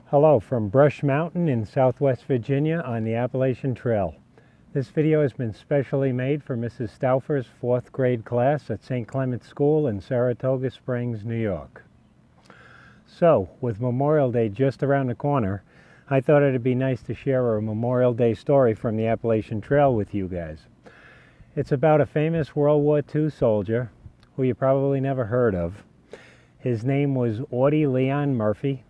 Hello from Brush Mountain in Southwest Virginia on the Appalachian Trail. This video has been specially made for Mrs. Stauffer's 4th grade class at St. Clements School in Saratoga Springs, New York. So, with Memorial Day just around the corner, I thought it'd be nice to share a Memorial Day story from the Appalachian Trail with you guys. It's about a famous World War II soldier who you probably never heard of. His name was Audie Leon Murphy,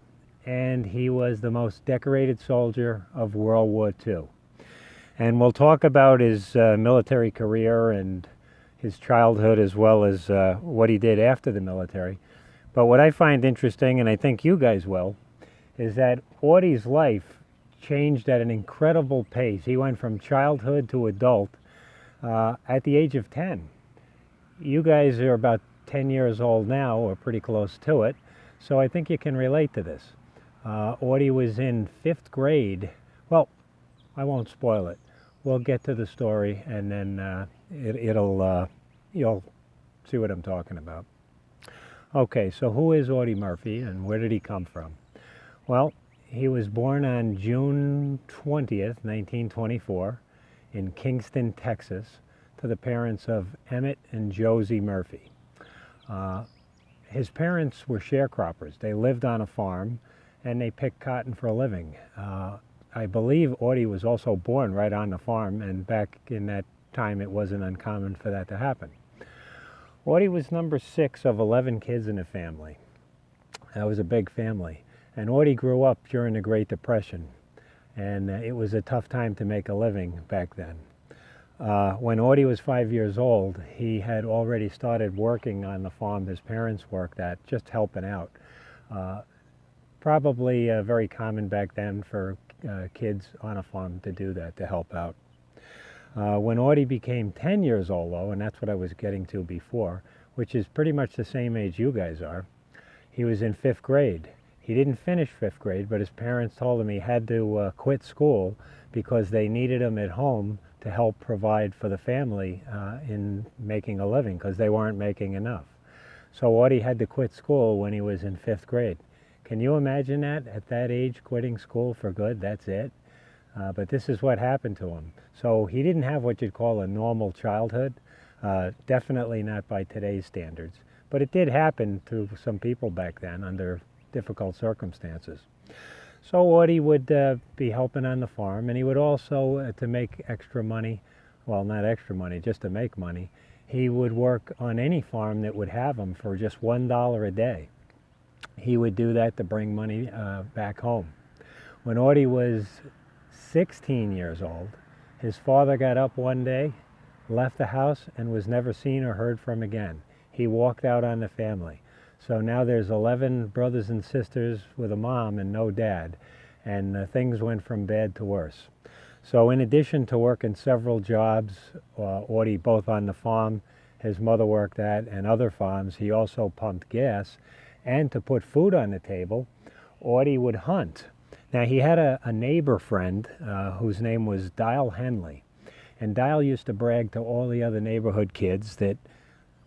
and he was the most decorated soldier of World War II. And we'll talk about his military career and his childhood as well as what he did after the military. But what I find interesting, and I think you guys will, is that Audie's life changed at an incredible pace. He went from childhood to adult at the age of 10. You guys are about 10 years old now, or pretty close to it, so I think you can relate to this. Audie was in 5th grade. Well, I won't spoil it. We'll get to the story, and then you'll see what I'm talking about. Okay, so who is Audie Murphy, and where did he come from? Well, he was born on June 20th, 1924, in Kingston, Texas, to the parents of Emmett and Josie Murphy. His parents were sharecroppers. They lived on a farm, and they picked cotton for a living. I believe Audie was also born right on the farm, and back in that time it wasn't uncommon for that to happen. Audie was number 6 of 11 kids in the family. That was a big family. And Audie grew up during the Great Depression, and it was a tough time to make a living back then. When Audie was 5 years old, he had already started working on the farm his parents worked at, just helping out. Probably very common back then for kids on a farm to do that, to help out. When Audie became 10 years old, though, and that's what I was getting to before, which is pretty much the same age you guys are, he was in 5th grade. He didn't finish 5th grade, but his parents told him he had to quit school because they needed him at home to help provide for the family in making a living, because they weren't making enough. So Audie had to quit school when he was in 5th grade. Can you imagine that, at that age, quitting school for good? That's it. But this is what happened to him. So he didn't have what you'd call a normal childhood, definitely not by today's standards. But it did happen to some people back then under difficult circumstances. So Audie would be helping on the farm, and he would also, to make extra money, well, not extra money, just to make money, he would work on any farm that would have him for just $1 a day. He would do that to bring money back home. When Audie was 16 years old, his father got up one day, left the house, and was never seen or heard from again. He walked out on the family. So now there's 11 brothers and sisters with a mom and no dad, and things went from bad to worse. So in addition to working several jobs, Audie both on the farm his mother worked at and other farms, he also pumped gas. And to put food on the table, Audie would hunt. Now he had a neighbor friend whose name was Dial Henley. And Dial used to brag to all the other neighborhood kids that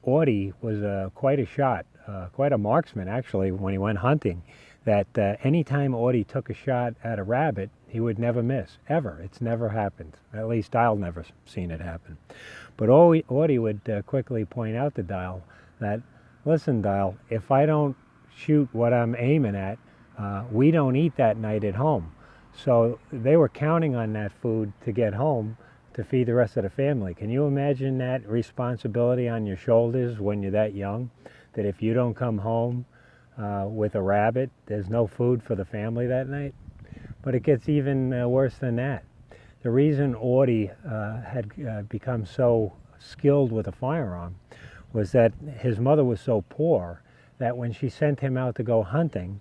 Audie was quite a shot, quite a marksman actually when he went hunting, that anytime Audie took a shot at a rabbit, he would never miss, ever. It's never happened. At least Dial never seen it happen. But Audie would quickly point out to Dial that, listen, Dial, if I don't shoot what I'm aiming at, we don't eat that night at home. So they were counting on that food to get home to feed the rest of the family. Can you imagine that responsibility on your shoulders when you're that young? That if you don't come home with a rabbit, there's no food for the family that night? But it gets even worse than that. The reason Audie had become so skilled with a firearm was that his mother was so poor that when she sent him out to go hunting,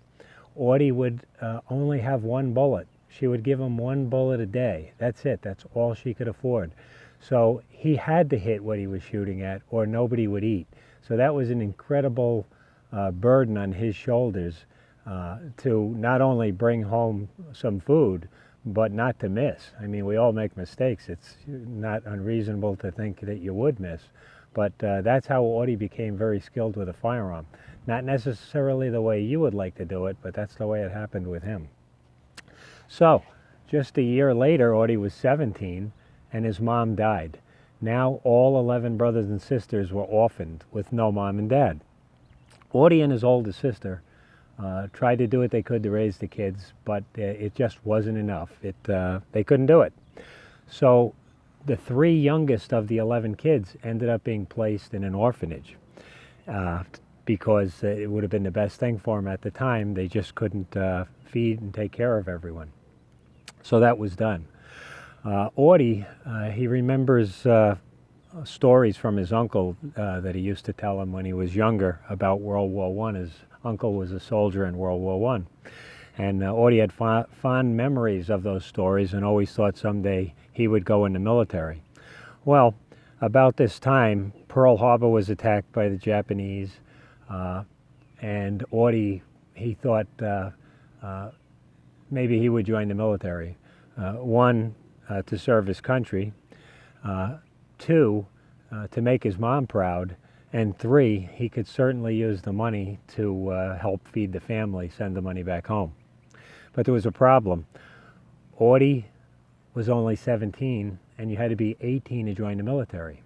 Audie would only have one bullet. She would give him one bullet a day. That's it. That's all she could afford. So he had to hit what he was shooting at, or nobody would eat. So that was an incredible burden on his shoulders to not only bring home some food, but not to miss. I mean, we all make mistakes. It's not unreasonable to think that you would miss. But that's how Audie became very skilled with a firearm. Not necessarily the way you would like to do it, but that's the way it happened with him. So, just a year later, Audie was 17, and his mom died. Now all 11 brothers and sisters were orphaned with no mom and dad. Audie and his older sister tried to do what they could to raise the kids, but it just wasn't enough. They couldn't do it. So the 3 youngest of the 11 kids ended up being placed in an orphanage because it would have been the best thing for them at the time. They just couldn't feed and take care of everyone. So that was done. Audie, he remembers stories from his uncle that he used to tell him when he was younger about World War I. His uncle was a soldier in World War I. And Audie had fond memories of those stories and always thought someday he would go in the military. Well, about this time, Pearl Harbor was attacked by the Japanese, and Audie, he thought maybe he would join the military. One, to serve his country, 2, to make his mom proud, and 3, he could certainly use the money to help feed the family, send the money back home. But there was a problem. Audie was only 17, and you had to be 18 to join the military.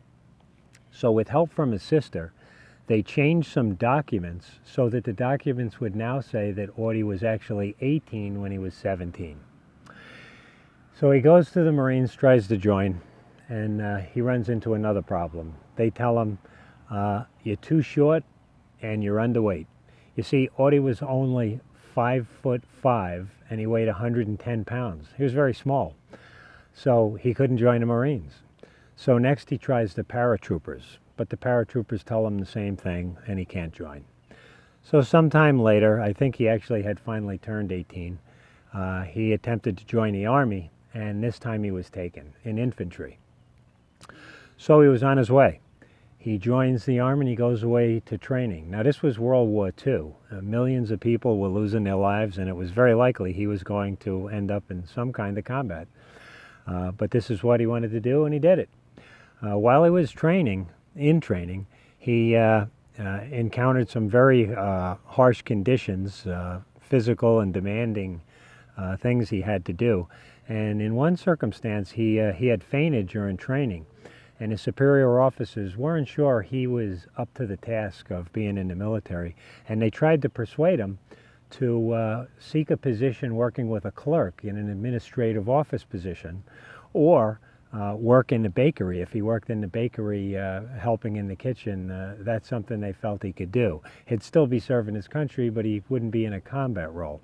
So with help from his sister, they changed some documents so that the documents would now say that Audie was actually 18 when he was 17. So he goes to the Marines, tries to join, and he runs into another problem. They tell him, you're too short and you're underweight. You see, Audie was only 5'5", and he weighed 110 pounds. He was very small. So he couldn't join the Marines. So next he tries the paratroopers, but the paratroopers tell him the same thing, and he can't join. So sometime later, I think he actually had finally turned 18, he attempted to join the Army, and this time he was taken in infantry. So he was on his way. He joins the Army and he goes away to training. Now this was World War II. Millions of people were losing their lives, and it was very likely he was going to end up in some kind of combat. But this is what he wanted to do, and he did it. While he was in training, he encountered some very harsh conditions, physical and demanding things he had to do. And in one circumstance, he had fainted during training, and his superior officers weren't sure he was up to the task of being in the military, and they tried to persuade him to seek a position working with a clerk in an administrative office position, or work in the bakery. If he worked in the bakery helping in the kitchen, that's something they felt he could do. He'd still be serving his country, but he wouldn't be in a combat role.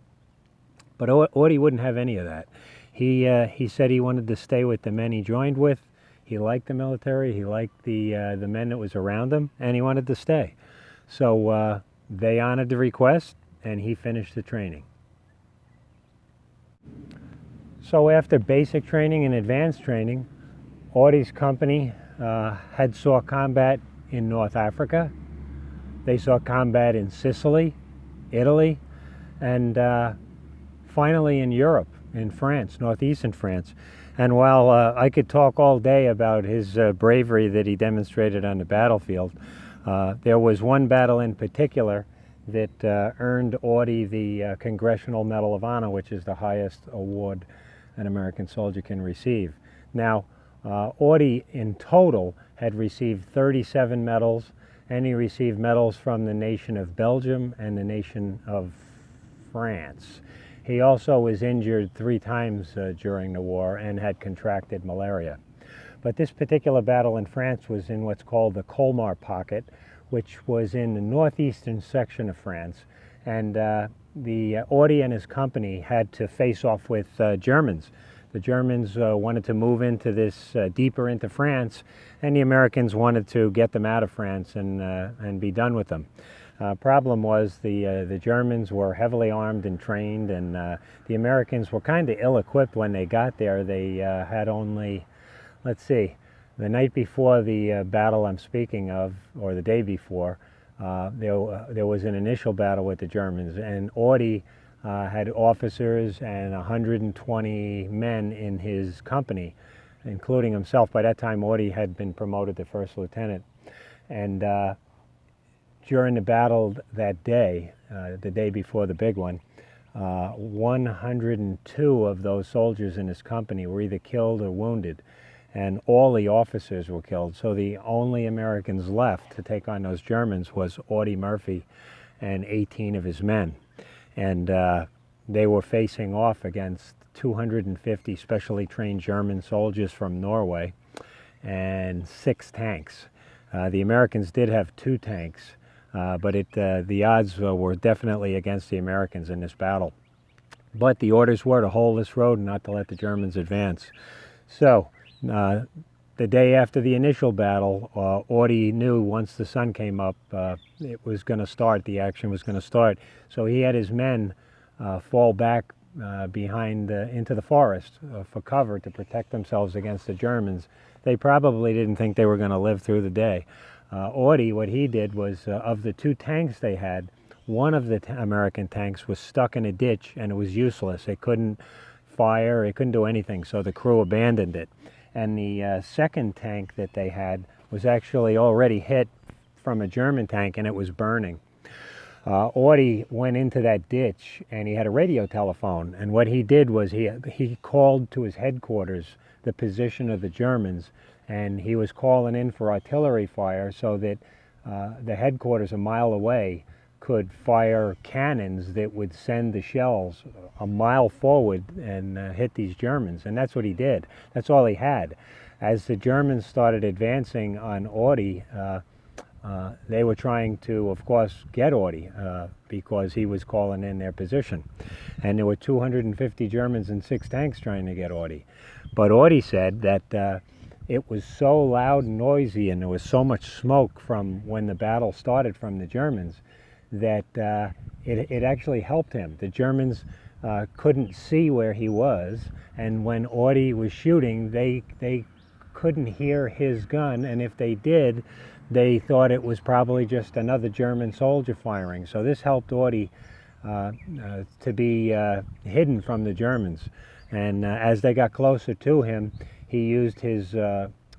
But Audie wouldn't have any of that. He said he wanted to stay with the men he joined with. He liked the military, he liked the men that was around him, and he wanted to stay. So they honored the request, and he finished the training. So after basic training and advanced training, Audie's company had saw combat in North Africa. They saw combat in Sicily, Italy, and finally in Europe, in France, northeastern France. And while I could talk all day about his bravery that he demonstrated on the battlefield, there was one battle in particular that earned Audie the Congressional Medal of Honor, which is the highest award an American soldier can receive. Now, Audie in total had received 37 medals, and he received medals from the nation of Belgium and the nation of France. He also was injured 3 times during the war and had contracted malaria. But this particular battle in France was in what's called the Colmar Pocket, which was in the northeastern section of France. And the Audie and his company had to face off with Germans. The Germans wanted to move into this deeper into France, and the Americans wanted to get them out of France and be done with them. Problem was the Germans were heavily armed and trained, and the Americans were kind of ill-equipped when they got there. They had only, let's see, the night before the battle I'm speaking of, or the day before, there was an initial battle with the Germans, and Audie had officers and 120 men in his company, including himself. By that time, Audie had been promoted to first lieutenant. And during the battle that day, the day before the big one, 102 of those soldiers in his company were either killed or wounded, and all the officers were killed. So the only Americans left to take on those Germans was Audie Murphy and 18 of his men. And they were facing off against 250 specially trained German soldiers from Norway and 6 tanks. The Americans did have 2 tanks, but the odds were definitely against the Americans in this battle. But the orders were to hold this road and not to let the Germans advance. So the day after the initial battle, Audie knew once the sun came up, it was going to start, the action was going to start. So he had his men fall back behind into the forest for cover to protect themselves against the Germans. They probably didn't think they were going to live through the day. Audie, what he did was, of the 2 tanks they had, one of the American tanks was stuck in a ditch and it was useless. It couldn't fire, it couldn't do anything, so the crew abandoned it. And the second tank that they had was actually already hit from a German tank and it was burning. Audie went into that ditch and he had a radio telephone, and what he did was he called to his headquarters the position of the Germans, and he was calling in for artillery fire so that the headquarters a mile away could fire cannons that would send the shells a mile forward and hit these Germans. And that's what he did. That's all he had. As the Germans started advancing on Audie, they were trying to, of course, get Audie because he was calling in their position. And there were 250 Germans and 6 tanks trying to get Audie. But Audie said that it was so loud and noisy and there was so much smoke from when the battle started from the Germans that it actually helped him. The Germans couldn't see where he was, and when Audie was shooting, they couldn't hear his gun, and if they did, they thought it was probably just another German soldier firing. So this helped Audie to be hidden from the Germans. And as they got closer to him, he used his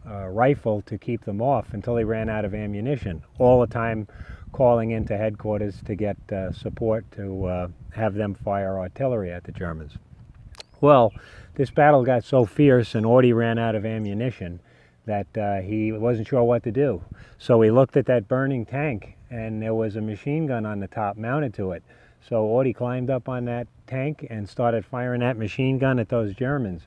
rifle to keep them off until he ran out of ammunition, all the time calling into headquarters to get support to have them fire artillery at the Germans. Well, this battle got so fierce and Audie ran out of ammunition that he wasn't sure what to do. So he looked at that burning tank and there was a machine gun on the top mounted to it. So Audie climbed up on that tank and started firing that machine gun at those Germans.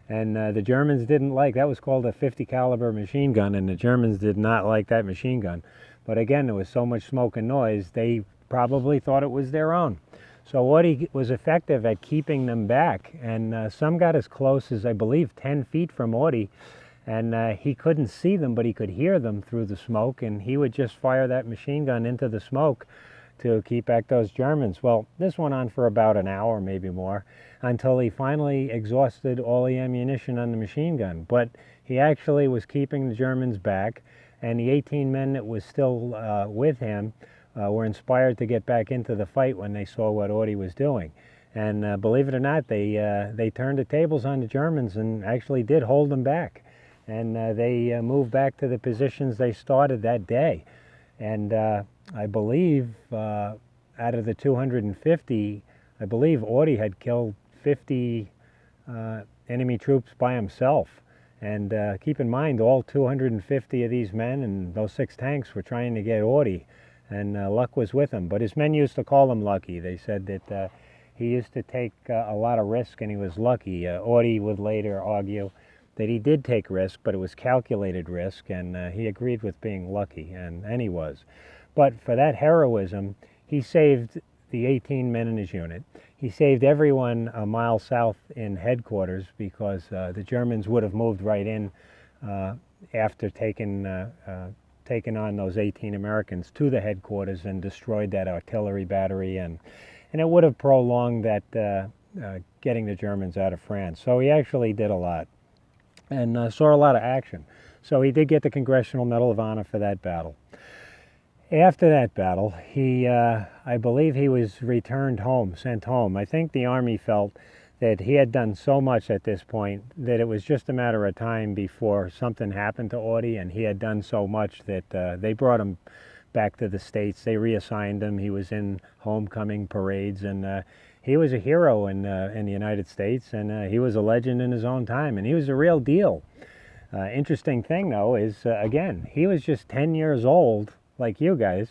And the Germans didn't like, that was called a 50 caliber machine gun, and the Germans did not like that machine gun. But again, there was so much smoke and noise, they probably thought it was their own. So Audie was effective at keeping them back, and some got as close as, I believe, 10 feet from Audie, and he couldn't see them, but he could hear them through the smoke, and he would just fire that machine gun into the smoke to keep back those Germans. Well, this went on for about an hour, maybe more, until he finally exhausted all the ammunition on the machine gun. But he actually was keeping the Germans back, and the 18 men that was still with him were inspired to get back into the fight when they saw what Audie was doing. And believe it or not, they turned the tables on the Germans and actually did hold them back. And they moved back to the positions they started that day. And I believe out of the 250, I believe Audie had killed 50 enemy troops by himself. And keep in mind, all 250 of these men and those 6 tanks were trying to get Audie, and luck was with him. But his men used to call him lucky. They said that he used to take a lot of risk and he was lucky. Audie would later argue that he did take risk, but it was calculated risk, and he agreed with being lucky, and he was. But for that heroism, he saved the 18 men in his unit. He saved everyone a mile south in headquarters because the Germans would have moved right in after taking on those 18 Americans to the headquarters and destroyed that artillery battery, and it would have prolonged that getting the Germans out of France. So he actually did a lot and saw a lot of action. So he did get the Congressional Medal of Honor for that battle. After that battle, I believe he was returned home, sent home. I think the Army felt that he had done so much at this point that it was just a matter of time before something happened to Audie, and he had done so much that they brought him back to the States. They reassigned him. He was in homecoming parades, and he was a hero in the United States, and he was a legend in his own time, and he was a real deal. Interesting thing, though, is, again, he was just 10 years old, like you guys,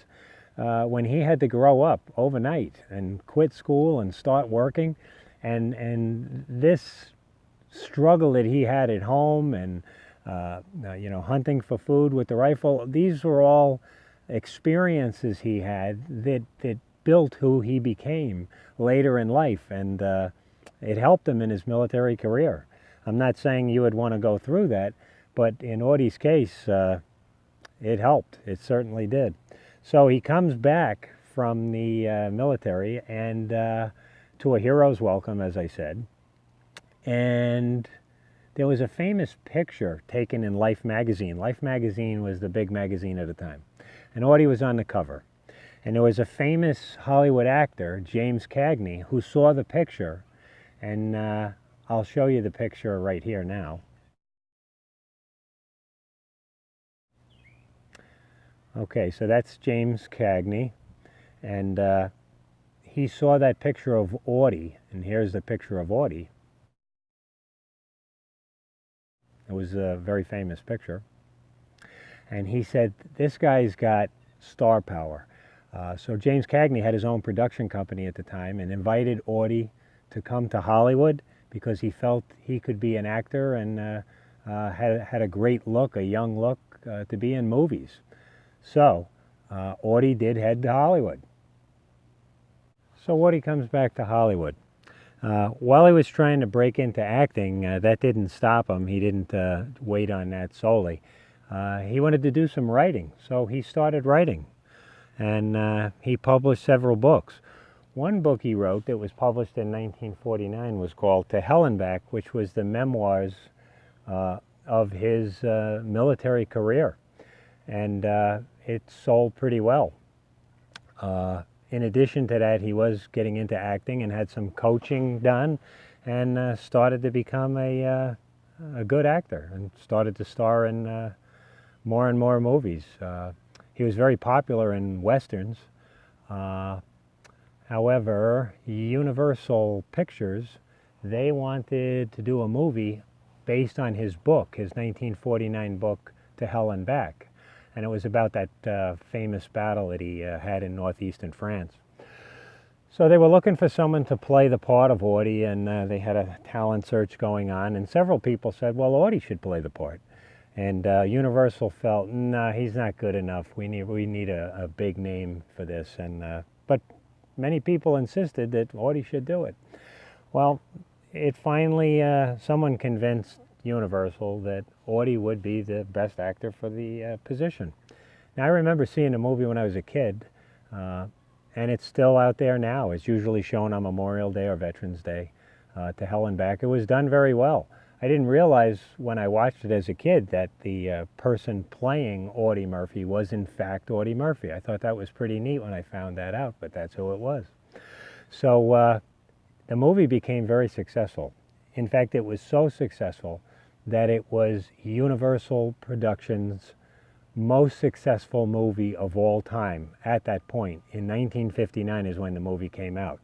when he had to grow up overnight and quit school and start working. And this struggle that he had at home and, you know, hunting for food with the rifle, these were all experiences he had that built who he became later in life. And it helped him in his military career. I'm not saying you would want to go through that, but in Audie's case, it helped. It certainly did. So he comes back from the military and to a hero's welcome, as I said. And there was a famous picture taken in Life magazine. Life magazine was the big magazine at the time. And Audie was on the cover. And there was a famous Hollywood actor, James Cagney, who saw the picture. And I'll show you the picture right here now. Okay, so that's James Cagney. And he saw that picture of Audie. And here's the picture of Audie. It was a very famous picture. And he said, this guy's got star power. So James Cagney had his own production company at the time and invited Audie to come to Hollywood because he felt he could be an actor and had a great look, a young look, to be in movies. So Audie did head to Hollywood. So Audie comes back to Hollywood. While he was trying to break into acting, that didn't stop him. He didn't wait on that solely. He wanted to do some writing, so he started writing. And he published several books. One book he wrote that was published in 1949 was called To Hell and Back, which was the memoirs of his military career. And it sold pretty well. In addition to that, he was getting into acting and had some coaching done and started to become a good actor and started to star in more and more movies. He was very popular in Westerns. However, Universal Pictures, they wanted to do a movie based on his book, his 1949 book, To Hell and Back. And it was about that famous battle that he had in northeastern France. So they were looking for someone to play the part of Audie, and they had a talent search going on. And several people said, well, Audie should play the part. And Universal felt, nah, he's not good enough. We need a big name for this. And but many people insisted that Audie should do it. Well, it finally, someone convinced Universal that Audie would be the best actor for the position. Now, I remember seeing the movie when I was a kid, and it's still out there now. It's usually shown on Memorial Day or Veterans Day, To Hell and Back. It was done very well. I didn't realize when I watched it as a kid that the person playing Audie Murphy was in fact Audie Murphy. I thought that was pretty neat when I found that out, but that's who it was. So the movie became very successful. In fact, it was so successful that it was Universal Productions' most successful movie of all time at that point. In 1959 is when the movie came out.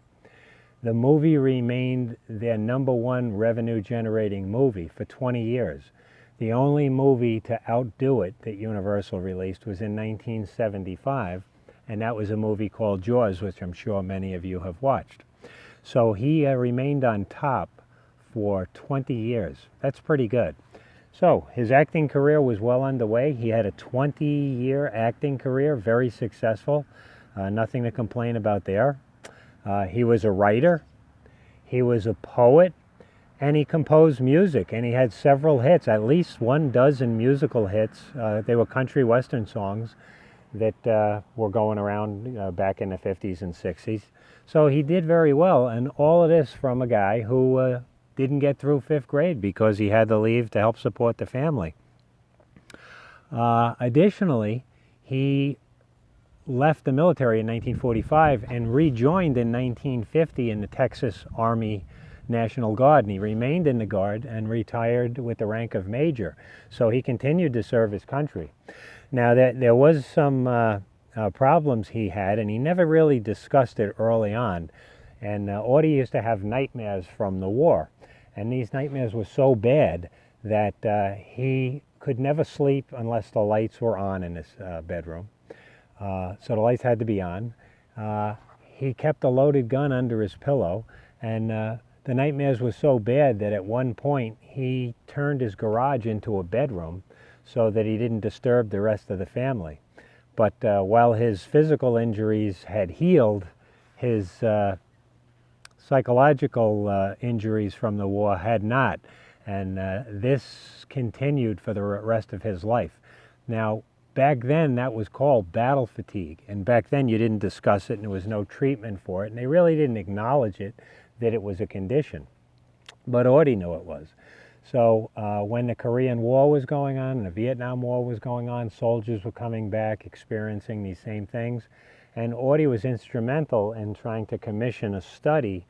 The movie remained their #1 revenue-generating movie for 20 years. The only movie to outdo it that Universal released was in 1975, and that was a movie called Jaws, which I'm sure many of you have watched. So he remained on top for 20 years. That's pretty good. So his acting career was well underway. He had a 20-year acting career, very successful. Nothing to complain about there. He was a writer, he was a poet, and he composed music, and he had several hits, at least 12 musical hits. They were country western songs that were going around back in the 50s and 60s. So he did very well, and all of this from a guy who didn't get through 5th grade because he had to leave to help support the family. Additionally, he left the military in 1945 and rejoined in 1950 in the Texas Army National Guard, and he remained in the Guard and retired with the rank of Major. So he continued to serve his country. Now, there was some problems he had, and he never really discussed it early on. And Audie used to have nightmares from the war. And these nightmares were so bad that he could never sleep unless the lights were on in his bedroom. So the lights had to be on. He kept a loaded gun under his pillow, and the nightmares were so bad that at one point he turned his garage into a bedroom so that he didn't disturb the rest of the family. But while his physical injuries had healed, his psychological injuries from the war had not. And this continued for the rest of his life. Now, back then that was called battle fatigue. And back then you didn't discuss it and there was no treatment for it. And they really didn't acknowledge it, that it was a condition. But Audie knew it was. So when the Korean War was going on and the Vietnam War was going on, soldiers were coming back experiencing these same things. And Audie was instrumental in trying to commission a study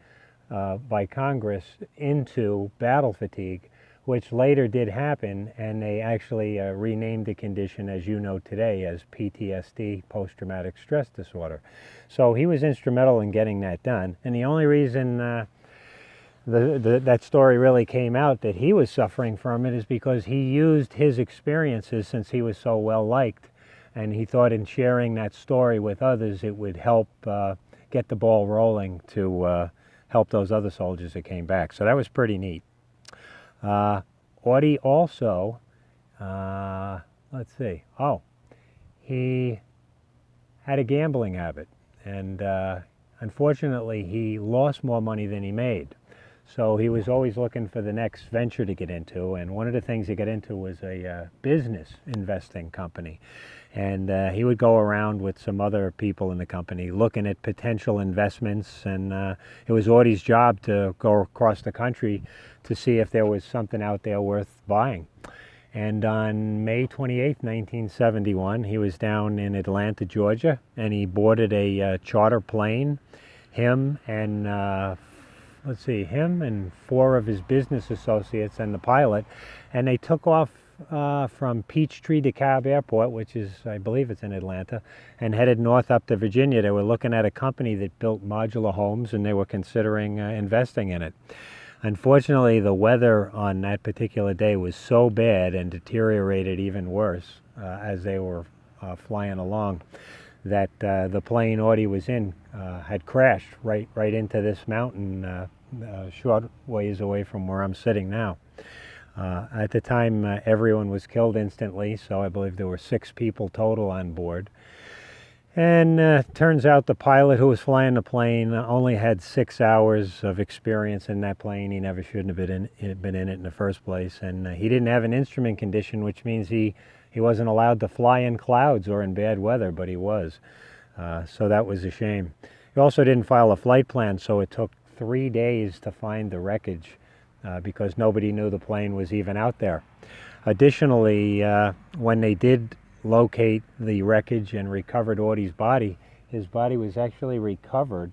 by Congress into battle fatigue, which later did happen, and they actually renamed the condition, as you know today, as PTSD, post-traumatic stress disorder. So he was instrumental in getting that done, and the only reason that story really came out that he was suffering from it is because he used his experiences, since he was so well liked, and he thought in sharing that story with others it would help get the ball rolling to help those other soldiers that came back. So that was pretty neat. Audie also, let's see, he had a gambling habit, and unfortunately he lost more money than he made. So he was always looking for the next venture to get into, and one of the things he got into was a business investing company. And he would go around with some other people in the company looking at potential investments, and it was Audie's job to go across the country to see if there was something out there worth buying. And on May 28, 1971, he was down in Atlanta, Georgia, and he boarded a charter plane. Him and him and 4 of his business associates and the pilot, and they took off from Peachtree DeKalb Airport, which is, I believe it's in Atlanta, and headed north up to Virginia. They were looking at a company that built modular homes, and they were considering investing in it. Unfortunately, the weather on that particular day was so bad and deteriorated even worse as they were flying along, that the plane Audie was in had crashed right into this mountain short ways away from where I'm sitting now. At the time, everyone was killed instantly, so I believe there were 6 people total on board. And turns out the pilot who was flying the plane only had 6 hours of experience in that plane. He never should have been in it in the first place. And he didn't have an instrument condition, which means he wasn't allowed to fly in clouds or in bad weather, but he was. So that was a shame. He also didn't file a flight plan, so it took 3 days to find the wreckage because nobody knew the plane was even out there. Additionally, when they did locate the wreckage and recovered Audie's body, his body was actually recovered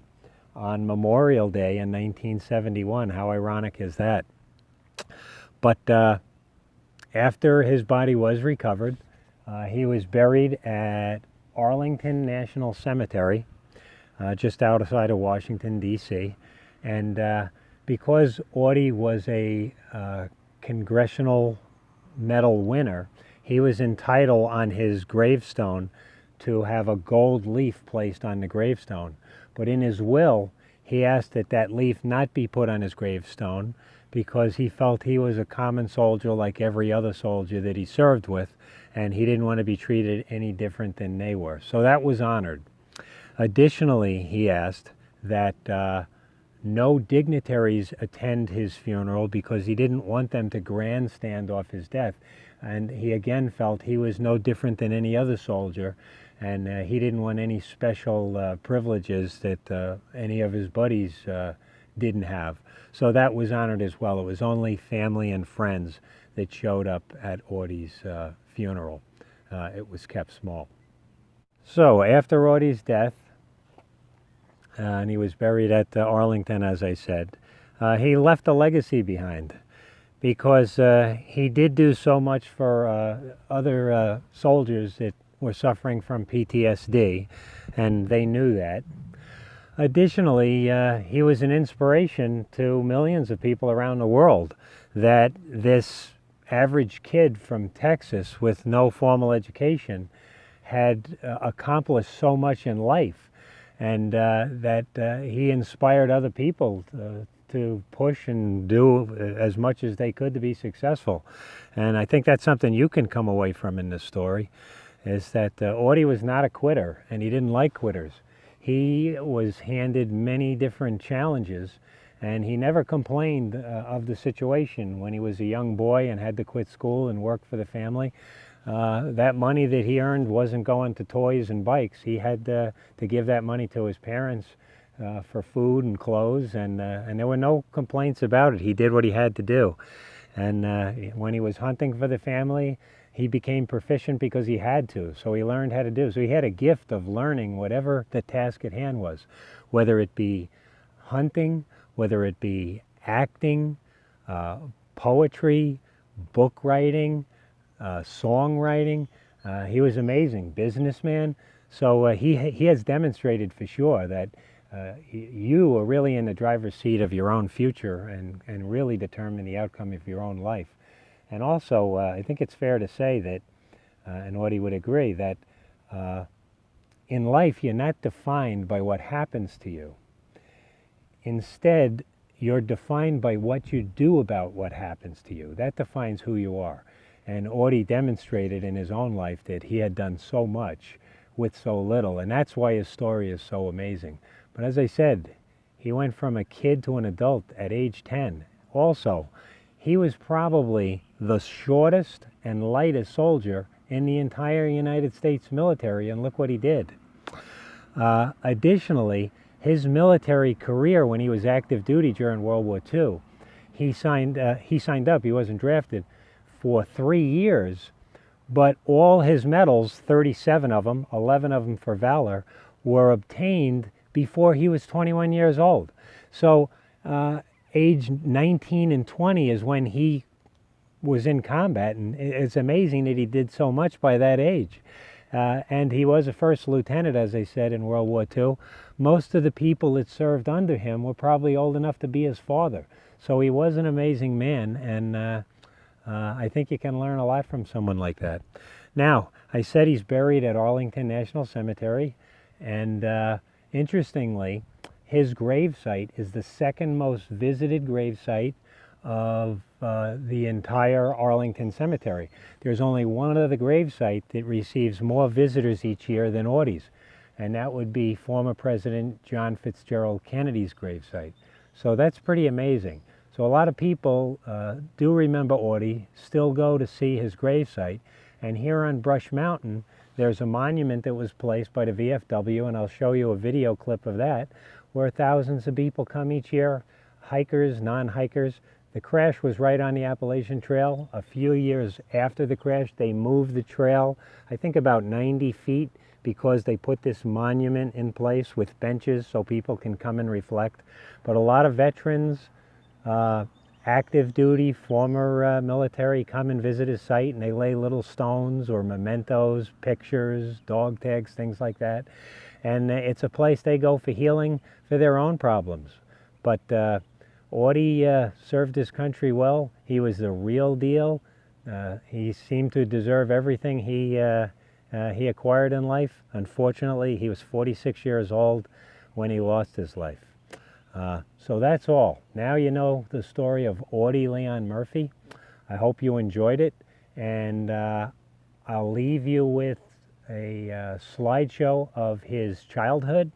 on Memorial Day in 1971. How ironic is that? But after his body was recovered, he was buried at Arlington National Cemetery, just outside of Washington, D.C. And because Audie was a Congressional Medal winner, he was entitled on his gravestone to have a gold leaf placed on the gravestone. But in his will, he asked that that leaf not be put on his gravestone because he felt he was a common soldier like every other soldier that he served with, and he didn't want to be treated any different than they were. So that was honored. Additionally, he asked that no dignitaries attend his funeral because he didn't want them to grandstand off his death. And he again felt he was no different than any other soldier, and he didn't want any special privileges that any of his buddies didn't have. So that was honored as well. It was only family and friends that showed up at Audie's funeral. It was kept small. So after Audie's death, and he was buried at Arlington, as I said, he left a legacy behind, because he did do so much for other soldiers that were suffering from PTSD, and they knew that. Additionally, he was an inspiration to millions of people around the world, that this average kid from Texas with no formal education had accomplished so much in life, and that he inspired other people to push and do as much as they could to be successful. And I think that's something you can come away from in this story, is that Audie was not a quitter, and he didn't like quitters. He was handed many different challenges, and he never complained of the situation when he was a young boy and had to quit school and work for the family. That money that he earned wasn't going to toys and bikes. He had to give that money to his parents for food and clothes, and there were no complaints about it. He did what he had to do. And when he was hunting for the family, he became proficient because he had to, so he learned how to do. So he had a gift of learning whatever the task at hand was, whether it be hunting, whether it be acting, poetry, book writing, songwriting. He was amazing, businessman. So he has demonstrated for sure that you are really in the driver's seat of your own future, and really determine the outcome of your own life. And also, I think it's fair to say that, and Audie would agree, that in life you're not defined by what happens to you. Instead, you're defined by what you do about what happens to you. That defines who you are. And Audie demonstrated in his own life that he had done so much with so little, and that's why his story is so amazing. But as I said, he went from a kid to an adult at age 10. Also, he was probably the shortest and lightest soldier in the entire United States military, and look what he did. Additionally, his military career when he was active duty during World War II, he signed up, he wasn't drafted, for 3 years, but all his medals, 37 of them, 11 of them for valor, were obtained before he was 21 years old. So age 19 and 20 is when he was in combat, and it's amazing that he did so much by that age. And he was a first lieutenant, as I said, in World War II. Most of the people that served under him were probably old enough to be his father. So he was an amazing man, and I think you can learn a lot from someone like that. Now, I said he's buried at Arlington National Cemetery, and interestingly, his gravesite is the second most visited gravesite of the entire Arlington Cemetery. There's only one other gravesite that receives more visitors each year than Audie's, and that would be former President John Fitzgerald Kennedy's gravesite. So that's pretty amazing. So a lot of people do remember Audie, still go to see his gravesite, and here on Brush Mountain there's a monument that was placed by the VFW, and I'll show you a video clip of that, where thousands of people come each year, hikers, non-hikers. The crash was right on the Appalachian Trail. A few years after the crash, they moved the trail, I think about 90 feet, because they put this monument in place with benches so people can come and reflect. But a lot of veterans, active duty, former military, come and visit his site, and they lay little stones or mementos, pictures, dog tags, things like that. And it's a place they go for healing for their own problems. But Audie served his country well. He was the real deal. He seemed to deserve everything he acquired in life. Unfortunately, he was 46 years old when he lost his life. So that's all. Now you know the story of Audie Leon Murphy. I hope you enjoyed it, and I'll leave you with a slideshow of his childhood,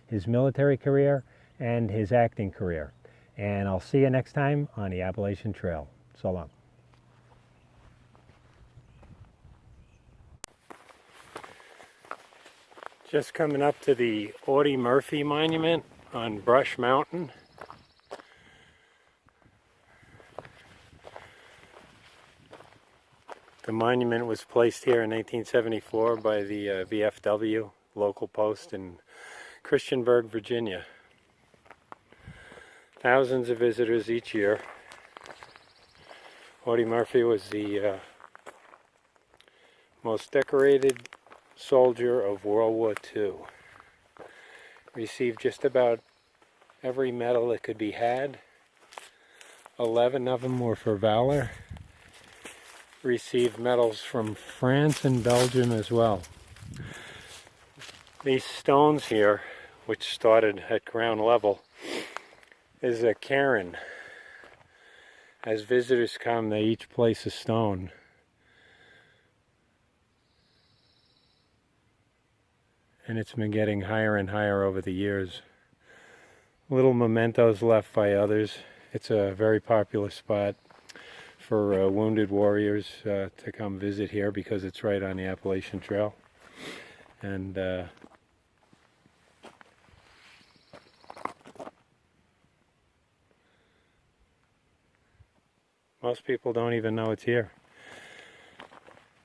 his military career, and his acting career. And I'll see you next time on the Appalachian Trail. So long. Just coming up to the Audie Murphy Monument on Brush Mountain. The monument was placed here in 1974 by the VFW local post in Christiansburg, Virginia. Thousands of visitors each year. Audie Murphy was the most decorated soldier of World War II. Received just about every medal that could be had. 11 of them were for valor. Received medals from France and Belgium as well. These stones here, which started at ground level, is a cairn. As visitors come, they each place a stone. And it's been getting higher and higher over the years. Little mementos left by others. It's a very popular spot for wounded warriors to come visit here because it's right on the Appalachian Trail. And most people don't even know it's here.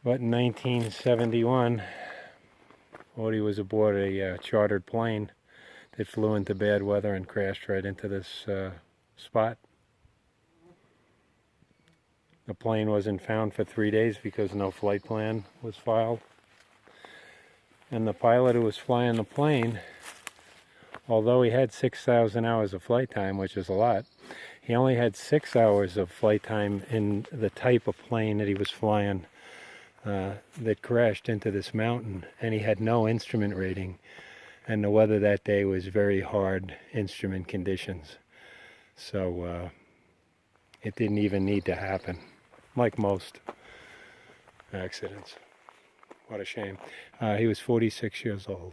But in 1971, Audie was aboard a chartered plane that flew into bad weather and crashed right into this spot. The plane wasn't found for 3 days because no flight plan was filed. And the pilot who was flying the plane, although he had 6,000 hours of flight time, which is a lot, he only had 6 hours of flight time in the type of plane that he was flying that crashed into this mountain, and he had no instrument rating, and the weather that day was very hard instrument conditions, so it didn't even need to happen, like most accidents. What a shame. He was 46 years old.